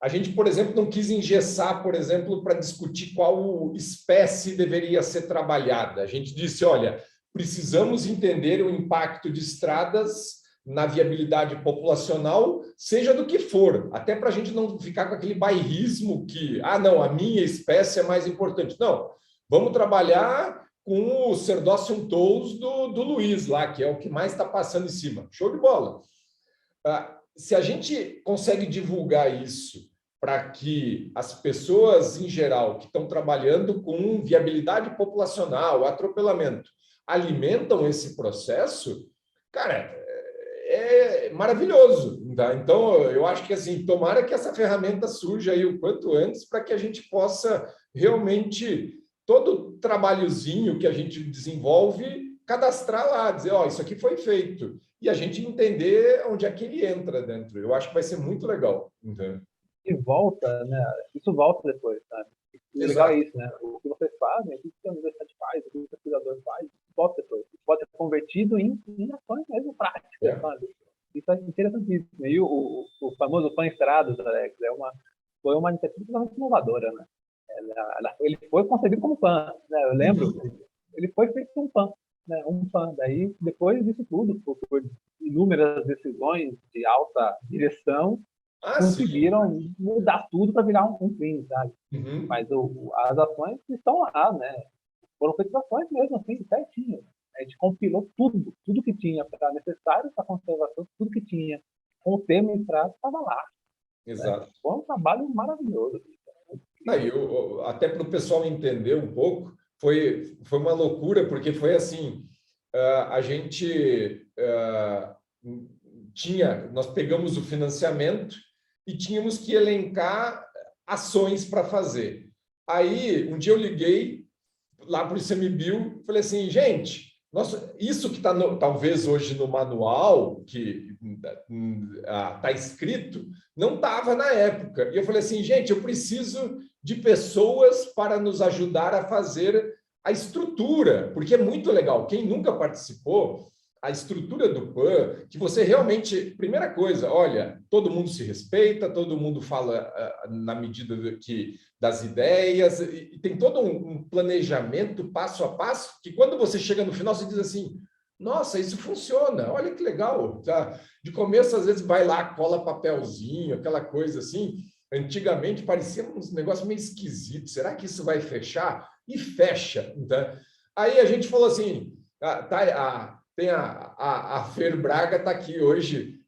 A: A gente, por exemplo, não quis engessar, por exemplo, para discutir qual espécie deveria ser trabalhada. A gente disse, olha, precisamos entender o impacto de estradas na viabilidade populacional, seja do que for, até para a gente não ficar com aquele bairrismo que, não, a minha espécie é mais importante. Não, vamos trabalhar com o Cerdócio Tous do Luiz lá, que é o que mais está passando em cima. Show de bola. Se a gente consegue divulgar isso para que as pessoas, em geral, que estão trabalhando com viabilidade populacional, atropelamento, alimentam esse processo, cara, é maravilhoso. Tá? Então, eu acho que assim, tomara que essa ferramenta surja aí o quanto antes para que a gente possa realmente, todo trabalhozinho que a gente desenvolve, cadastrar lá, dizer, isso aqui foi feito. E a gente entender onde é que ele entra dentro. Eu acho que vai ser muito legal. Entendeu?
B: E volta, né? Isso volta depois, sabe? O legal é isso, né? O que vocês fazem, o que a universidade faz, o que o pesquisador faz, volta depois. Isso pode ser convertido em ações mesmo práticas, sabe? Isso é interessantíssimo. E o famoso PAN Estradas, Alex, foi uma iniciativa totalmente inovadora, né? Ele foi concebido como PAN, né? Eu lembro, ele foi feito como PAN, né? Um PAN. Daí, depois disso tudo, por inúmeras decisões de alta direção, conseguiram mudar tudo para virar um crime, sabe?
A: Uhum.
B: Mas as ações estão lá, né? Foram feitas ações mesmo, assim, certinho. A gente compilou tudo que tinha para necessário para conservação, tudo que tinha com o termo estrada estava lá.
A: Exato.
B: Né? Foi um trabalho maravilhoso.
A: Até para o pessoal entender um pouco, foi uma loucura, porque foi assim, a gente nós pegamos o financiamento e tínhamos que elencar ações para fazer. Aí, um dia eu liguei lá para o ICMBio e falei assim, gente, isso que está talvez hoje no manual, que está escrito, não estava na época. E eu falei assim, gente, eu preciso de pessoas para nos ajudar a fazer a estrutura, porque é muito legal. Quem nunca participou, a estrutura do PAN, que você realmente... Primeira coisa, olha, todo mundo se respeita, todo mundo fala na medida das ideias, e tem todo um planejamento passo a passo, que quando você chega no final, você diz assim, nossa, isso funciona, olha que legal. Tá? De começo, às vezes, vai lá, cola papelzinho, aquela coisa assim. Antigamente, parecia um negócio meio esquisito. Será que isso vai fechar? E fecha. Tá? Aí a gente falou assim, tem a Fer Braga está aqui hoje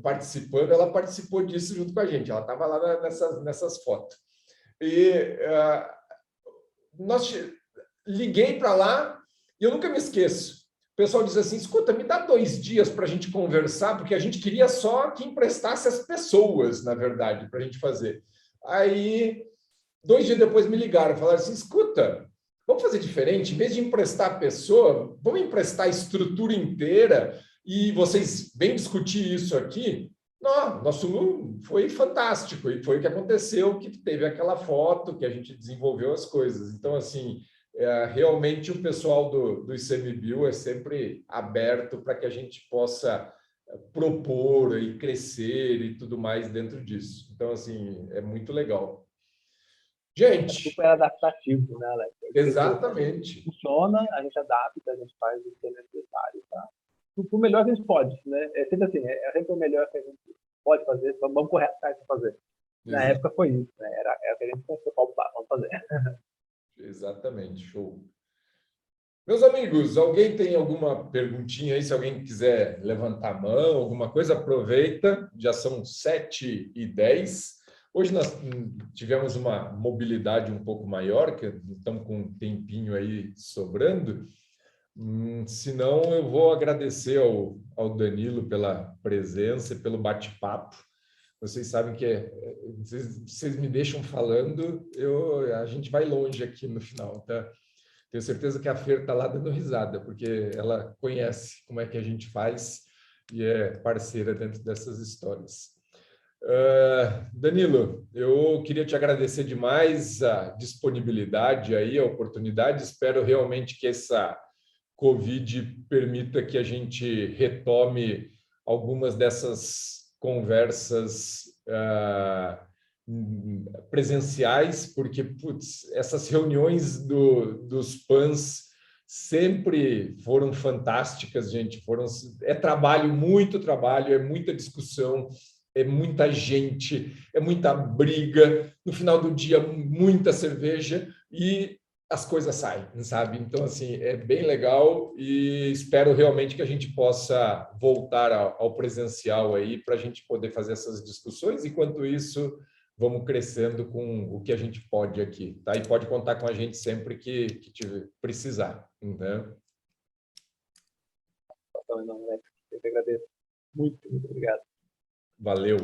A: participando, ela participou disso junto com a gente, ela estava lá nessas fotos. E liguei para lá e eu nunca me esqueço. O pessoal diz assim, escuta, me dá 2 dias para a gente conversar, porque a gente queria só que emprestasse as pessoas, na verdade, para a gente fazer. Aí, 2 dias depois me ligaram, falaram assim, escuta, vamos fazer diferente, em vez de emprestar a pessoa, vamos emprestar a estrutura inteira e vocês vêm discutir isso aqui? Não, nosso foi fantástico e foi o que aconteceu, que teve aquela foto que a gente desenvolveu as coisas. Então, assim, realmente o pessoal do ICMBio é sempre aberto para que a gente possa propor e crescer e tudo mais dentro disso. Então, assim, é muito legal. Gente...
B: É super adaptativo, né, Alex?
A: Exatamente.
B: Funciona, a gente adapta, a gente faz o que é necessário, tá? O melhor que a gente pode, né? É sempre assim, é sempre o melhor que a gente pode fazer, vamos correr atrás de fazer. Na época foi isso, né? Era o que a gente pensou, vamos fazer.
A: Exatamente, show. Meus amigos, alguém tem alguma perguntinha aí? Se alguém quiser levantar a mão, alguma coisa, aproveita. Já são 7h10. Hoje nós tivemos uma mobilidade um pouco maior, que estamos com um tempinho aí sobrando. Senão, eu vou agradecer ao Danilo pela presença e pelo bate-papo. Vocês sabem que vocês me deixam falando, a gente vai longe aqui no final, tá? Tenho certeza que a Fer está lá dando risada, porque ela conhece como é que a gente faz e é parceira dentro dessas histórias. Danilo, eu queria te agradecer demais a disponibilidade aí, a oportunidade. Espero realmente que essa Covid permita que a gente retome algumas dessas conversas presenciais, porque putz, essas reuniões dos PANs sempre foram fantásticas, gente. É trabalho, muito trabalho, é muita discussão, é muita gente, é muita briga. No final do dia, muita cerveja e as coisas saem, sabe? Então, assim, é bem legal e espero realmente que a gente possa voltar ao presencial aí para a gente poder fazer essas discussões. Enquanto isso, vamos crescendo com o que a gente pode aqui, tá? E pode contar com a gente sempre que precisar, né?
B: Então, não, Alex, eu te agradeço muito, muito obrigado.
A: Valeu.